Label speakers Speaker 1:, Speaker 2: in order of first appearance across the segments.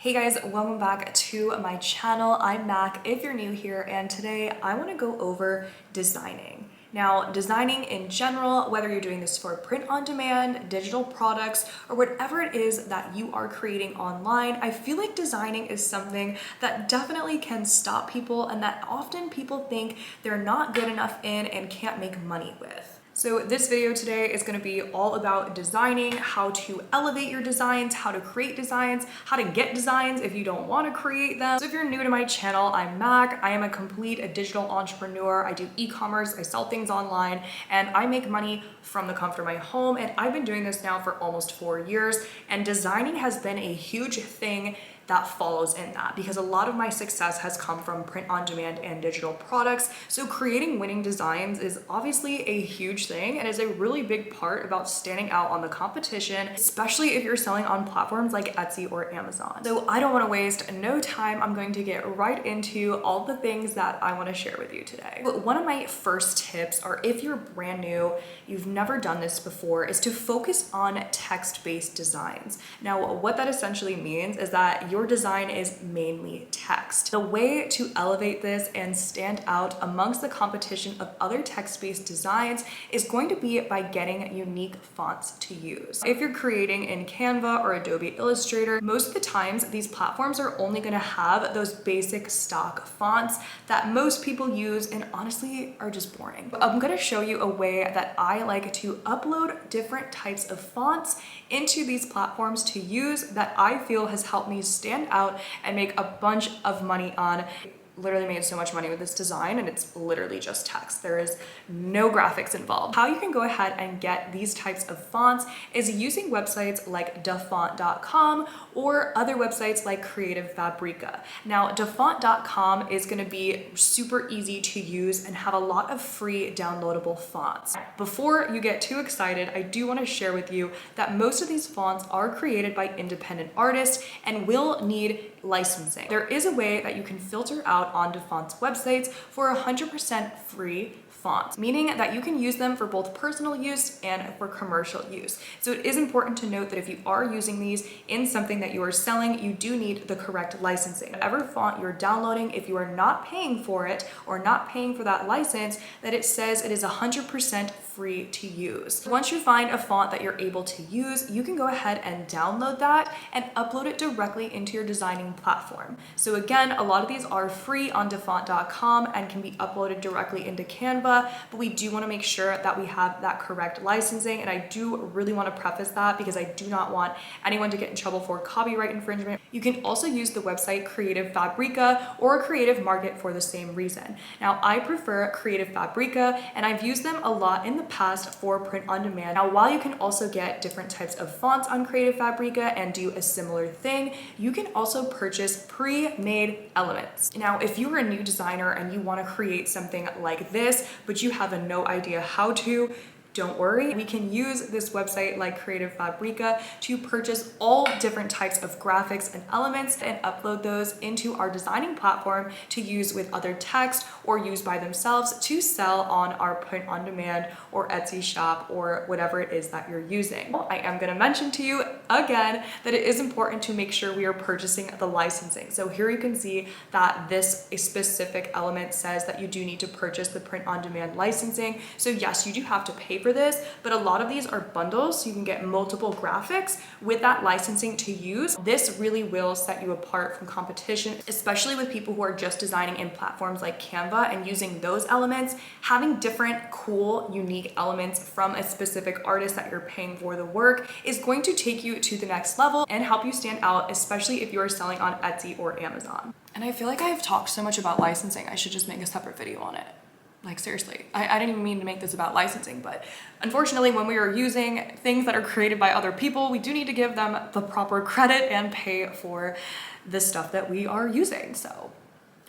Speaker 1: Hey guys, welcome back to my channel. I'm Mac if you're new here, and today I want to go over designing. Now, designing in general, whether you're doing this for print on demand, digital products, or whatever it is that you are creating online, I feel like designing is something that definitely can stop people and that often people think they're not good enough in and can't make money with. So this video today is going to be all about designing, how to elevate your designs, how to create designs, how to get designs if you don't want to create them. So if you're new to my channel, I'm Mac. I am a complete digital entrepreneur. I do e-commerce, I sell things online, and I make money from the comfort of my home. And I've been doing this now for almost 4 years, and designing has been a huge thing that follows in that because a lot of my success has come from print on demand and digital products. So creating winning designs is obviously a huge thing and is a really big part about standing out on the competition, especially if you're selling on platforms like Etsy or Amazon. So I don't want to waste no time. I'm going to get right into all the things that I want to share with you today. But one of my first tips are, if you're brand new, you've never done this before, is to focus on text-based designs. Now, what that essentially means is that your design is mainly text. The way to elevate this and stand out amongst the competition of other text-based designs is going to be by getting unique fonts to use. If you're creating in Canva or Adobe Illustrator, most of the times these platforms are only going to have those basic stock fonts that most people use and honestly are just boring. I'm going to show you a way that I like to upload different types of fonts into these platforms to use that I feel has helped me stand out and make a bunch of money on. Literally made so much money with this design, and it's literally just text. There is no graphics involved. How you can go ahead and get these types of fonts is using websites like dafont.com or other websites like Creative Fabrica. Now, dafont.com is going to be super easy to use and have a lot of free downloadable fonts. Before you get too excited, I do want to share with you that most of these fonts are created by independent artists and will need licensing. There is a way that you can filter out on Dafont's websites for 100% free fonts, meaning that you can use them for both personal use and for commercial use. So it is important to note that if you are using these in something that you are selling, you do need the correct licensing. Whatever font you're downloading, if you are not paying for it or not paying for that license, that it says it is 100% free to use. Once you find a font that you're able to use, you can go ahead and download that and upload it directly into your designing platform. So again, a lot of these are free on dafont.com and can be uploaded directly into Canva, but we do want to make sure that we have that correct licensing. And I do really want to preface that because I do not want anyone to get in trouble for copyright infringement. You can also use the website Creative Fabrica or Creative Market for the same reason. Now, I prefer Creative Fabrica and I've used them a lot in the past for print on demand. Now, while you can also get different types of fonts on Creative Fabrica and do a similar thing, you can also purchase pre-made elements. Now, if you're a new designer and you want to create something like this, but you have no idea how to, don't worry, we can use this website like Creative Fabrica to purchase all different types of graphics and elements and upload those into our designing platform to use with other text or use by themselves to sell on our print on demand or Etsy shop or whatever it is that you're using. I am going to mention to you again that it is important to make sure we are purchasing the licensing. So here you can see that this specific element says that you do need to purchase the print on demand licensing. So yes, you do have to pay for this, but a lot of these are bundles, so you can get multiple graphics with that licensing to use. This really will set you apart from competition, especially with people who are just designing in platforms like Canva and using those elements. Having different cool, unique elements from a specific artist that you're paying for the work is going to take you to the next level and help you stand out, especially if you're selling on Etsy or Amazon. And I feel like I've talked so much about licensing, I should just make a separate video on it. Like seriously, I didn't even mean to make this about licensing, but unfortunately when we are using things that are created by other people, we do need to give them the proper credit and pay for the stuff that we are using. So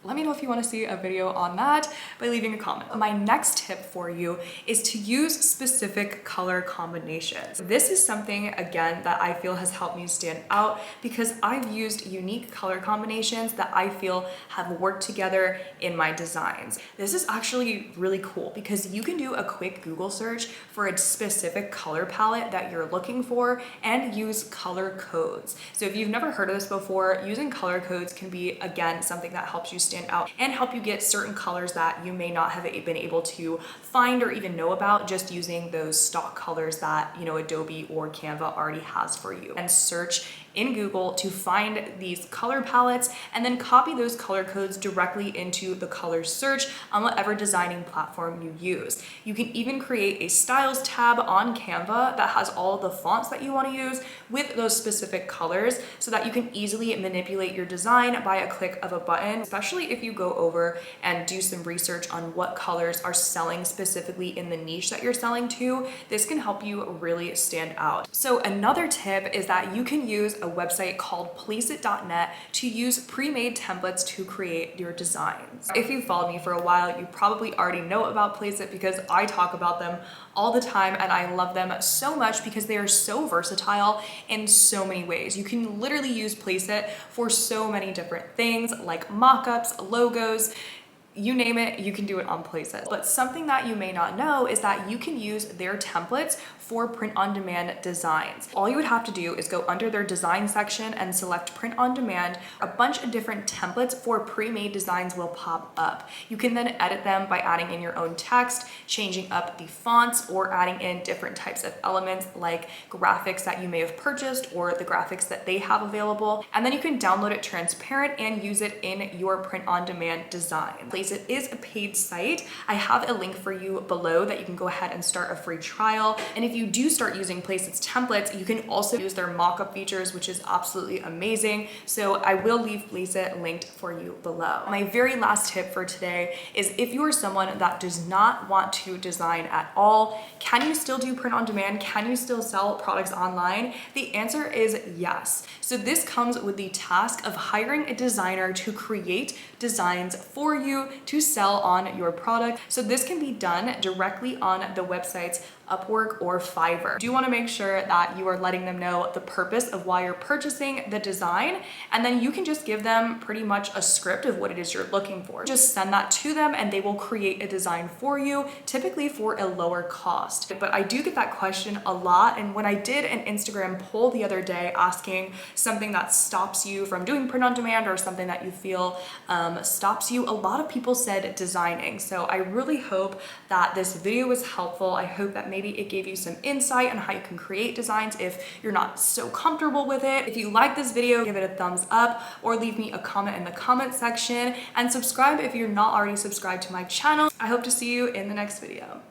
Speaker 1: let me know if you want to see a video on that by leaving a comment. My next tip for you is to use specific color combinations. This is something, again, that I feel has helped me stand out because I've used unique color combinations that I feel have worked together in my designs. This is actually really cool because you can do a quick Google search for a specific color palette that you're looking for and use color codes. So if you've never heard of this before, using color codes can be, again, something that helps you stand out and help you get certain colors that you may not have been able to find or even know about just using those stock colors that, you know, Adobe or Canva already has for you. And search in Google to find these color palettes and then copy those color codes directly into the color search on whatever designing platform you use. You can even create a styles tab on Canva that has all the fonts that you want to use with those specific colors so that you can easily manipulate your design by a click of a button, especially if you go over and do some research on what colors are selling specifically in the niche that you're selling to. This can help you really stand out. So another tip is that you can use a website called placeit.net to use pre-made templates to create your designs. If you've followed me for a while, you probably already know about Placeit because I talk about them all the time and I love them so much because they are so versatile in so many ways. You can literally use Placeit for so many different things like mock-ups, logos, you name it, you can do it on Placeit. But something that you may not know is that you can use their templates for print-on-demand designs. All you would have to do is go under their design section and select print on demand. A bunch of different templates for pre-made designs will pop up. You can then edit them by adding in your own text, changing up the fonts, or adding in different types of elements like graphics that you may have purchased or the graphics that they have available. And then you can download it transparent and use it in your print-on-demand design. Placeit is a paid site. I have a link for you below that you can go ahead and start a free trial. And if you do start using Placeit's templates, you can also use their mock-up features, which is absolutely amazing. So I will leave Placeit linked for you below. My very last tip for today is if you are someone that does not want to design at all, can you still do print on demand? Can you still sell products online? The answer is yes. So this comes with the task of hiring a designer to create designs for you to sell on your product. So this can be done directly on the websites Upwork or Fiverr. Do you want to make sure that you are letting them know the purpose of why you're purchasing the design, and then you can just give them pretty much a script of what it is you're looking for. Just send that to them and they will create a design for you, typically for a lower cost. But I do get that question a lot, and when I did an Instagram poll the other day asking something that stops you from doing print on demand or something that you feel stops you, a lot of people said designing. So I really hope that this video was helpful. I hope that maybe it gave you some insight on how you can create designs if you're not so comfortable with it. If you like this video, give it a thumbs up or leave me a comment in the comment section, and subscribe if you're not already subscribed to my channel. I hope to see you in the next video.